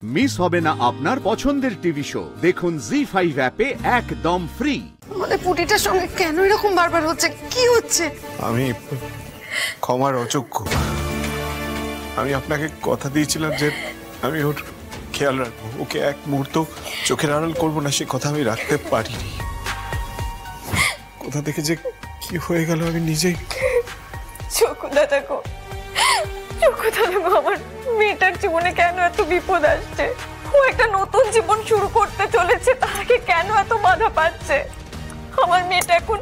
Miss হবে না আপনার পছন্দের টিভি শো। দেখুন জি5 অ্যাপে একদম ফ্রি। আমাদের পুটিটার সঙ্গে কেন এরকম বারবার হচ্ছে? কি হচ্ছে? আমি ক্ষমার অযোগ্য। আমি আপনাকে কথা দিয়েছিলাম যে আমি ওর খেয়াল রাখবো, ওকে এক মুহূর্ত চোখের আড়াল করবো না, সে কথা আমি রাখতে পারিনি। কোথা থেকে যে কি হয়ে গেল আমি নিজেই। আমার মেয়েটার জীবনে কেন এত বিপদ আসছে? ও একটা নতুন জীবন শুরু করতে চলেছে, তাকে কেন এত বাধা পাচ্ছে? আমার মেয়েটা এখন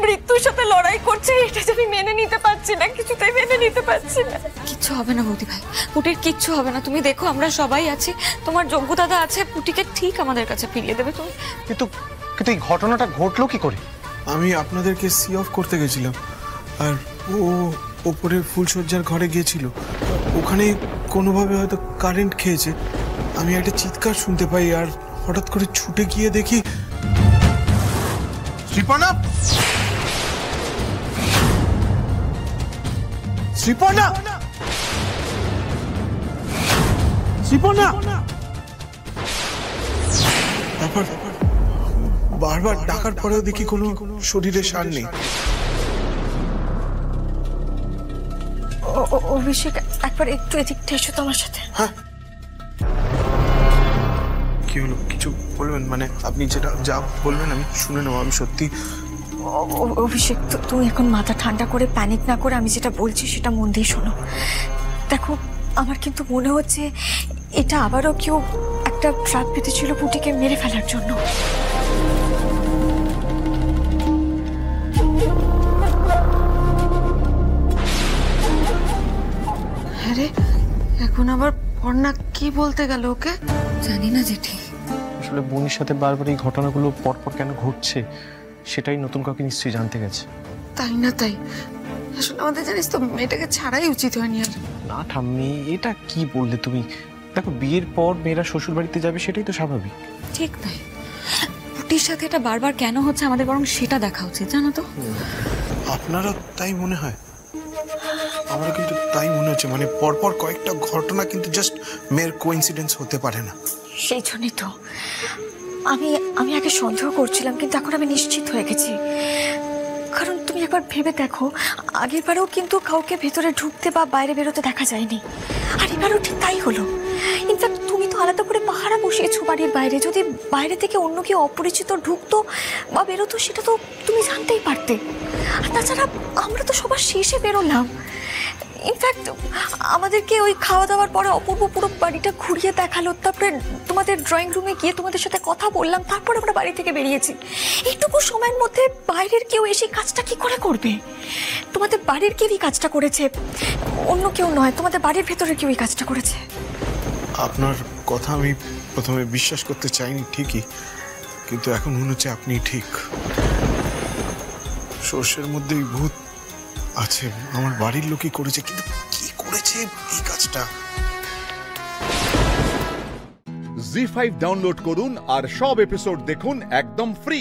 মৃত্যুর সাথে লড়াই করছে, এটা যে আমি মেনে নিতে পারছি না, কিছুতেই মেনে নিতে পারছি না। কিচ্ছু হবে না বৌদি ভাই, পুটির কিচ্ছু হবে না। তুমি দেখো আমরা সবাই আছি, তোমার যোগ্য দাদা আছে, পুটিকে ঠিক আমাদের কাছে ফিরিয়ে দেবে তুমি। কিন্তু এই ঘটনাটা ঘটলো কি করে? আমি আপনাদেরকে সি অফ করতে গেছিলাম, আর ও ওপরে ফুলসজ্জার ঘরে গিয়েছিল। ওখানে কোনোভাবে হয়তো কারেন্ট খেয়েছে। আমি একটা চিৎকার শুনতে পাই, আর হঠাৎ করে ছুটে গিয়ে দেখি শ্রীপর্ণা। শ্রীপর্ণা! শ্রীপর্ণা! তারপর বারবার ডাকার পরেও দেখি কোনো শরীরে সার নেই। অভিষেক, একবার একটু এদিকটা এসো তো আমার সাথে। হ্যাঁ, কি হলো? কিছু বলবেন? মানে আপনি যেটা যা বলবেন আমি শুনে নেবো। আমি সত্যি। অভিষেক, তুমি এখন মাথা ঠান্ডা করে প্যানিক না করে আমি যেটা বলছি সেটা মন দিয়ে শোনো। দেখো, আমার কিন্তু মনে হচ্ছে এটা আবারও কেউ একটা ট্র্যাপ পেতেছিল পুটিকে মেরে ফেলার জন্য। আরে এখন আবার পর্ণা কি বলতে গেল ওকে? জানি না জেঠি। আসলে বোনের সাথে বারবার এই ঘটনাগুলো পরপর কেন ঘটছে সেটাই নতুন কাউকে নিশ্চয়ই জানতে গেছে। তাই না তাই, আসলে আমাদের জানিস তো মেয়েটাকে ছাড়াই উচিত হয়নি। আর না ঠাম্মি, এটা কি বললে তুমি? দেখো, বিয়ের পর মেয়েরা শ্বশুর বাড়িতে যাবে, সেটাই তো স্বাভাবিক। ঠিক তাই, পুটির সাথে এটা বারবার কেন হচ্ছে আমাদের বরং সেটা দেখা উচিত, জানো তো? আপনারও তাই মনে হয়? আমারও কিন্তু তাই মনে হচ্ছে। মানে পরপর কয়েকটা ঘটনা কিন্তু জাস্ট মেয়ের কোইন্সিডেন্স হতে পারে না। সেই জন্যই তো আমি আগে সন্দেহ করছিলাম, কিন্তু এখন আমি নিশ্চিত হয়ে গেছি। কারণ তুমি একবার ভেবে দেখো, আগের বারেও কিন্তু কাউকে ভেতরে ঢুকতে বা বাইরে বেরোতে দেখা যায়নি, আর এবারও ঠিক তাই হলো। ইনফ্যাক্ট তুমি তো আলাদা করে পাহারা বসিয়েছো বাড়ির বাইরে, যদি বাইরে থেকে অন্য কেউ অপরিচিত ঢুকতো বা বেরোতো সেটা তো তুমি জানতেই পারতে। আর তাছাড়া আমরা তো সবার শেষে বেরোলাম। ইনফ্যাক্ট আমাদেরকে ওই খাওয়া দাওয়ার পরে অপূর্ব পুরো বাড়িটা ঘুরিয়ে দেখালো, তারপরে তোমাদের ড্রয়িং রুমে গিয়ে তোমাদের সাথে কথা বললাম, তারপর আমরা বাড়ি থেকে বেরিয়েছি। এইটুকু সময়ের মধ্যে বাইরের কেউ এসে কাজটা কি করে করবে? তোমাদের বাড়ির কেউই কাজটা করেছে, অন্য কেউ নয়, তোমাদের বাড়ির ভেতরে কেউই কাজটা করেছে। আপনার কথা আমি প্রথমে বিশ্বাস করতে চাইনি ঠিকই, কিন্তু এখন মনে হচ্ছে আপনি ঠিক। সর্ষের মধ্যেই ভূত আছে। আমার বাড়ির লোকই করেছে, কিন্তু কি করেছে এই কাজটা? জি5 ডাউনলোড করুন আর সব এপিসোড দেখুন একদম ফ্রি।